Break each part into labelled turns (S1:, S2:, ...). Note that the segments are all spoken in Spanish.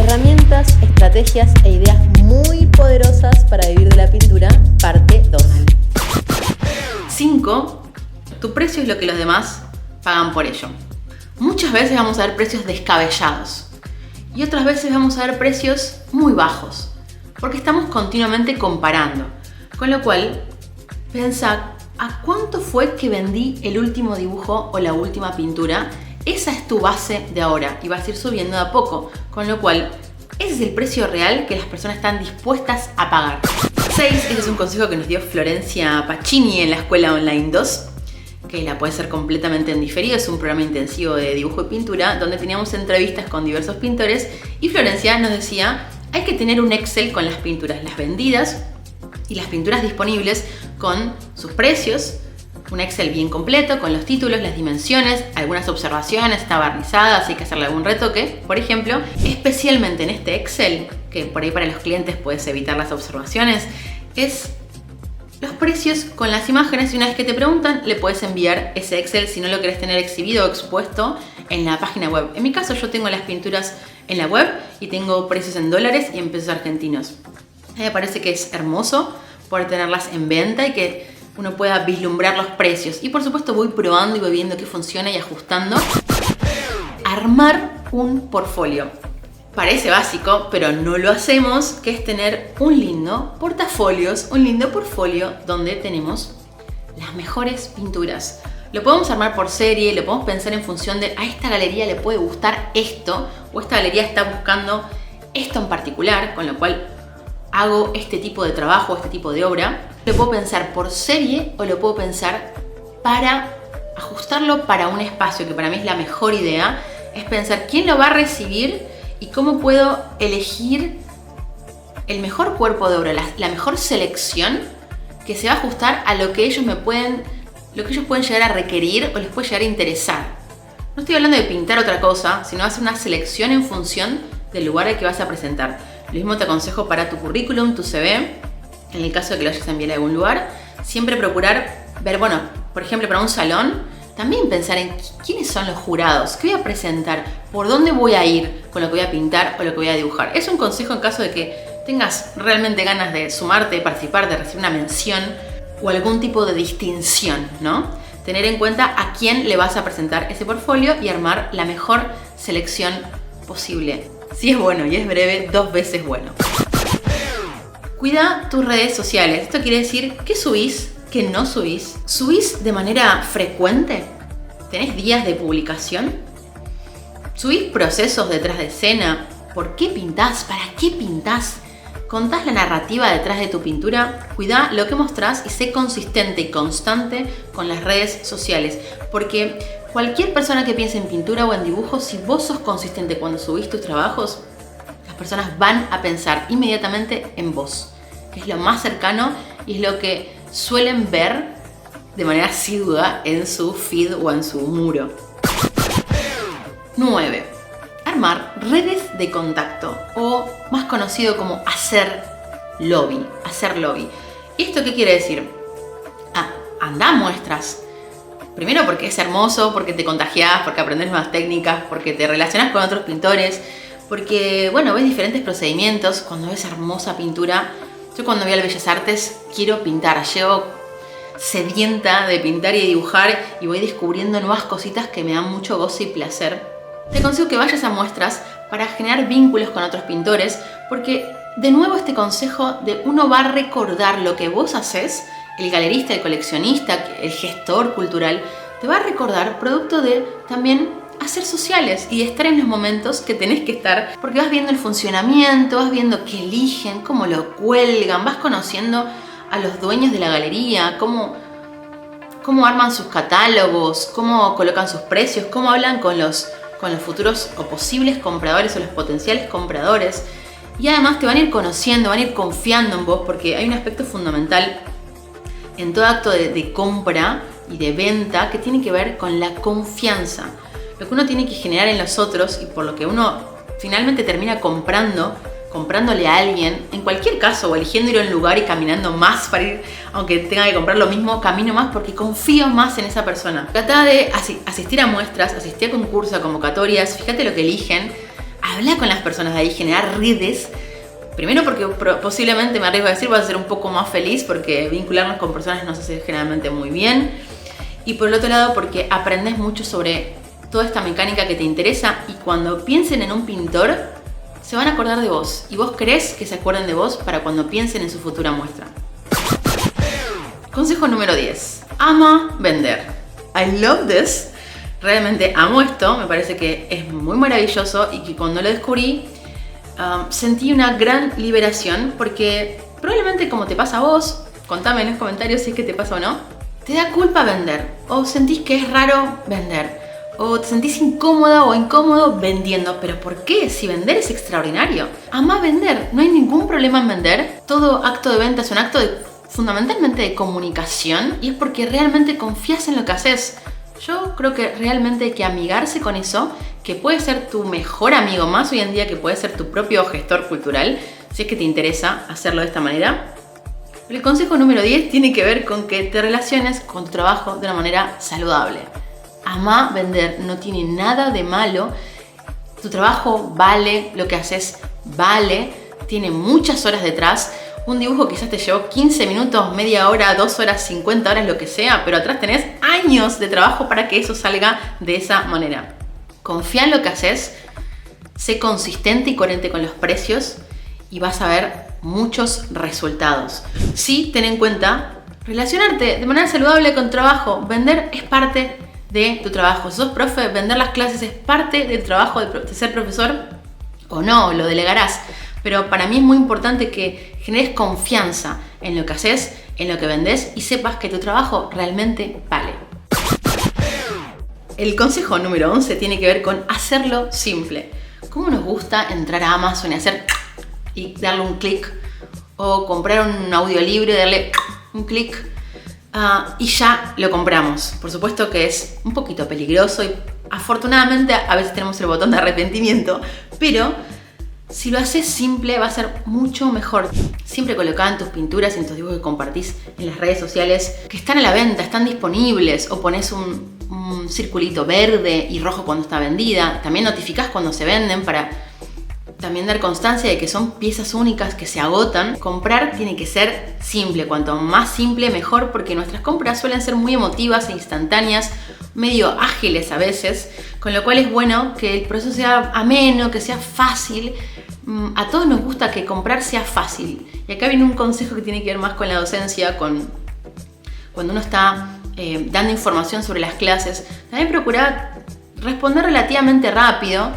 S1: Herramientas, estrategias e ideas muy poderosas para vivir de la pintura, parte 2.
S2: 5. Tu precio es lo que los demás pagan por ello. Muchas veces vamos a ver precios descabellados y otras veces vamos a ver precios muy bajos, porque estamos continuamente comparando. Con lo cual, pensá a cuánto fue que vendí el último dibujo o la última pintura. Esa es tu base de ahora y vas a ir subiendo de a poco, con lo cual ese es el precio real que las personas están dispuestas a pagar. 6. Este es un consejo que nos dio Florencia Pacini en la Escuela Online 2, que la puede ser completamente en diferido. Es un programa intensivo de dibujo y pintura donde teníamos entrevistas con diversos pintores y Florencia nos decía: hay que tener un Excel con las pinturas, las vendidas y las pinturas disponibles con sus precios. Un Excel bien completo con los títulos, las dimensiones, algunas observaciones, está barnizada, así que hacerle algún retoque, por ejemplo. Especialmente en este Excel, que por ahí para los clientes puedes evitar las observaciones, es los precios con las imágenes, y una vez que te preguntan le puedes enviar ese Excel si no lo querés tener exhibido o expuesto en la página web. En mi caso yo tengo las pinturas en la web y tengo precios en dólares y en pesos argentinos. A mí me parece que es hermoso poder tenerlas en venta y que uno pueda vislumbrar los precios. Y por supuesto voy probando y voy viendo qué funciona y ajustando. Armar un portfolio. Parece básico, pero no lo hacemos, que es tener un lindo portfolio donde tenemos las mejores pinturas. Lo podemos armar por serie, lo podemos pensar en función de a esta galería le puede gustar esto, o esta galería está buscando esto en particular, con lo cual hago este tipo de trabajo, este tipo de obra. Lo puedo pensar por serie o lo puedo pensar para ajustarlo para un espacio, que para mí es la mejor idea. Es pensar quién lo va a recibir y cómo puedo elegir el mejor cuerpo de obra, la mejor selección que se va a ajustar a lo que ellos pueden llegar a requerir o les puede llegar a interesar. No estoy hablando de pintar otra cosa, sino hacer una selección en función del lugar al que vas a presentar. Lo mismo te aconsejo para tu currículum, tu CV, en el caso de que lo hayas enviado a algún lugar. Siempre procurar ver, por ejemplo, para un salón, también pensar en quiénes son los jurados, qué voy a presentar, por dónde voy a ir con lo que voy a pintar o lo que voy a dibujar. Es un consejo en caso de que tengas realmente ganas de sumarte, de participar, de recibir una mención o algún tipo de distinción, ¿no? Tener en cuenta a quién le vas a presentar ese portfolio y armar la mejor selección posible. Si es bueno y es breve, 2 veces bueno. Cuida tus redes sociales. Esto quiere decir qué subís, qué no subís. ¿Subís de manera frecuente? ¿Tenés días de publicación? ¿Subís procesos detrás de escena? ¿Por qué pintás? ¿Para qué pintás? ¿Contás la narrativa detrás de tu pintura? Cuidá lo que mostrás y sé consistente y constante con las redes sociales. Porque cualquier persona que piense en pintura o en dibujo, si vos sos consistente cuando subís tus trabajos, las personas van a pensar inmediatamente en vos, que es lo más cercano y es lo que suelen ver de manera asidua en su feed o en su muro. 9. Armar redes de contacto, o más conocido como hacer lobby. ¿Esto qué quiere decir? Andá a muestras. Primero porque es hermoso, porque te contagiás, porque aprendes nuevas técnicas, porque te relacionas con otros pintores, porque, ves diferentes procedimientos. Cuando ves hermosa pintura, yo cuando voy al Bellas Artes quiero pintar, llego sedienta de pintar y de dibujar y voy descubriendo nuevas cositas que me dan mucho goce y placer. Te aconsejo que vayas a muestras para generar vínculos con otros pintores, porque de nuevo este consejo de uno va a recordar lo que vos haces, el galerista, el coleccionista, el gestor cultural, te va a recordar producto de también hacer sociales y de estar en los momentos que tenés que estar, porque vas viendo el funcionamiento, vas viendo qué eligen, cómo lo cuelgan, vas conociendo a los dueños de la galería, cómo arman sus catálogos, cómo colocan sus precios, cómo hablan con los futuros o posibles compradores o los potenciales compradores. Y además te van a ir conociendo, van a ir confiando en vos, porque hay un aspecto fundamental en todo acto de compra y de venta que tiene que ver con la confianza. Lo que uno tiene que generar en los otros y por lo que uno finalmente termina comprándole a alguien, en cualquier caso, o eligiendo ir a un lugar y caminando más para ir, aunque tenga que comprar lo mismo, camino más porque confío más en esa persona. Trata de asistir a muestras, asistir a concursos, a convocatorias, fíjate lo que eligen, a habla con las personas de ahí, generar redes. Primero porque posiblemente, me arriesgo a decir, vas a ser un poco más feliz porque vincularnos con personas nos hace generalmente muy bien. Y por el otro lado porque aprendes mucho sobre toda esta mecánica que te interesa y cuando piensen en un pintor, se van a acordar de vos. Y vos querés que se acuerden de vos para cuando piensen en su futura muestra. Consejo número 10. Ama vender. I love this. Realmente amo esto. Me parece que es muy maravilloso y que cuando lo descubrí, sentí una gran liberación porque probablemente como te pasa a vos, contame en los comentarios si es que te pasa o no, te da culpa vender o sentís que es raro vender o te sentís incómoda o incómodo vendiendo. ¿Pero por qué? Si vender es extraordinario. Amá vender, no hay ningún problema en vender. Todo acto de venta es un acto fundamentalmente de comunicación y es porque realmente confías en lo que haces. Yo creo que realmente hay que amigarse con eso, que puede ser tu mejor amigo más hoy en día, que puede ser tu propio gestor cultural, si es que te interesa hacerlo de esta manera. El consejo número 10 tiene que ver con que te relaciones con tu trabajo de una manera saludable. Amá vender, no tiene nada de malo. Tu trabajo vale, lo que haces vale, tiene muchas horas detrás. Un dibujo quizás te llevó 15 minutos, media hora, 2 horas, 50 horas, lo que sea, pero atrás tenés años de trabajo para que eso salga de esa manera. Confía en lo que haces, sé consistente y coherente con los precios y vas a ver muchos resultados. Sí, ten en cuenta, relacionarte de manera saludable con tu trabajo. Vender es parte de tu trabajo. Si sos profe, vender las clases es parte de tu trabajo de ser profesor o no, lo delegarás. Pero para mí es muy importante que generes confianza en lo que haces, en lo que vendes y sepas que tu trabajo realmente vale. El consejo número 11 tiene que ver con hacerlo simple. ¿Cómo nos gusta entrar a Amazon y darle un clic? O comprar un audiolibro y darle un clic y ya lo compramos. Por supuesto que es un poquito peligroso y afortunadamente a veces tenemos el botón de arrepentimiento, pero si lo haces simple va a ser mucho mejor. Siempre colocá en tus pinturas y en tus dibujos que compartís en las redes sociales que están a la venta, están disponibles, o pones un circulito verde y rojo cuando está vendida. También notificás cuando se venden para también dar constancia de que son piezas únicas que se agotan. Comprar tiene que ser simple, cuanto más simple mejor, porque nuestras compras suelen ser muy emotivas e instantáneas, medio ágiles a veces, con lo cual es bueno que el proceso sea ameno, que sea fácil. A todos nos gusta que comprar sea fácil. Y acá viene un consejo que tiene que ver más con la docencia, con cuando uno está dando información sobre las clases. También procura responder relativamente rápido.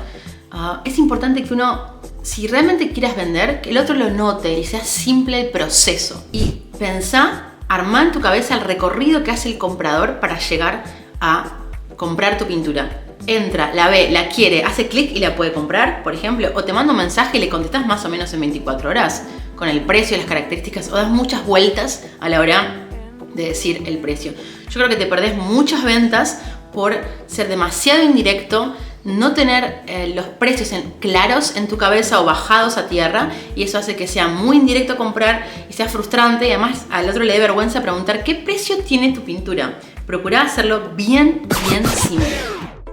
S2: Es importante que uno, si realmente quieras vender, que el otro lo note y sea simple el proceso. Y pensá, armá en tu cabeza el recorrido que hace el comprador para llegar a comprar tu pintura. Entra, la ve, la quiere, hace clic y la puede comprar, por ejemplo, o te manda un mensaje y le contestás más o menos en 24 horas con el precio y las características, o das muchas vueltas a la hora de decir el precio. Yo creo que te perdés muchas ventas por ser demasiado indirecto, no tener los precios claros en tu cabeza o bajados a tierra, y eso hace que sea muy indirecto comprar y sea frustrante, y además al otro le dé vergüenza preguntar qué precio tiene tu pintura. Procurá hacerlo bien simple.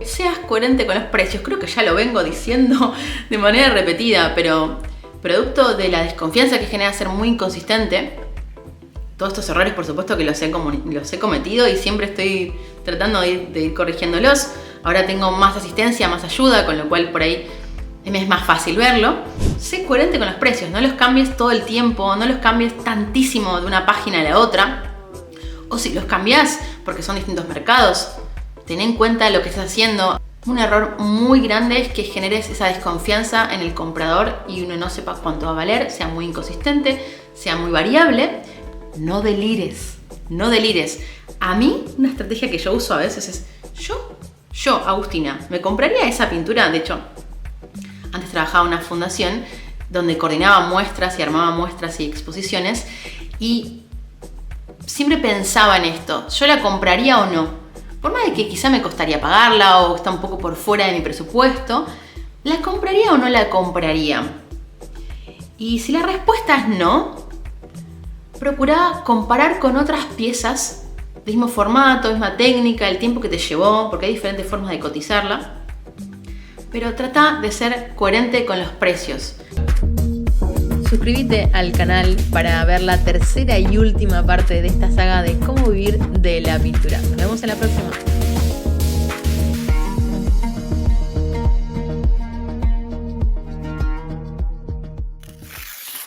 S2: Seas coherente con los precios. Creo que ya lo vengo diciendo de manera repetida, pero producto de la desconfianza que genera ser muy inconsistente, todos estos errores por supuesto que los he cometido y siempre estoy tratando de ir corrigiéndolos. Ahora tengo más asistencia, más ayuda, con lo cual por ahí me es más fácil verlo. Sé coherente con los precios, no los cambies todo el tiempo, no los cambies tantísimo de una página a la otra. O si los cambias porque son distintos mercados, ten en cuenta lo que estás haciendo. Un error muy grande es que generes esa desconfianza en el comprador y uno no sepa cuánto va a valer, sea muy inconsistente, sea muy variable. No delires. A mí, una estrategia que yo uso a veces es, yo, Agustina, me compraría esa pintura. De hecho, antes trabajaba en una fundación donde coordinaba muestras y armaba muestras y exposiciones, y siempre pensaba en esto, ¿yo la compraría o no? Por más de que quizá me costaría pagarla o está un poco por fuera de mi presupuesto, ¿la compraría o no la compraría? Y si la respuesta es no, procurá comparar con otras piezas del mismo formato, misma técnica, el tiempo que te llevó, porque hay diferentes formas de cotizarla, pero trata de ser coherente con los precios.
S1: Suscríbete al canal para ver la tercera y última parte de esta saga de cómo vivir de la pintura. Nos vemos en la próxima.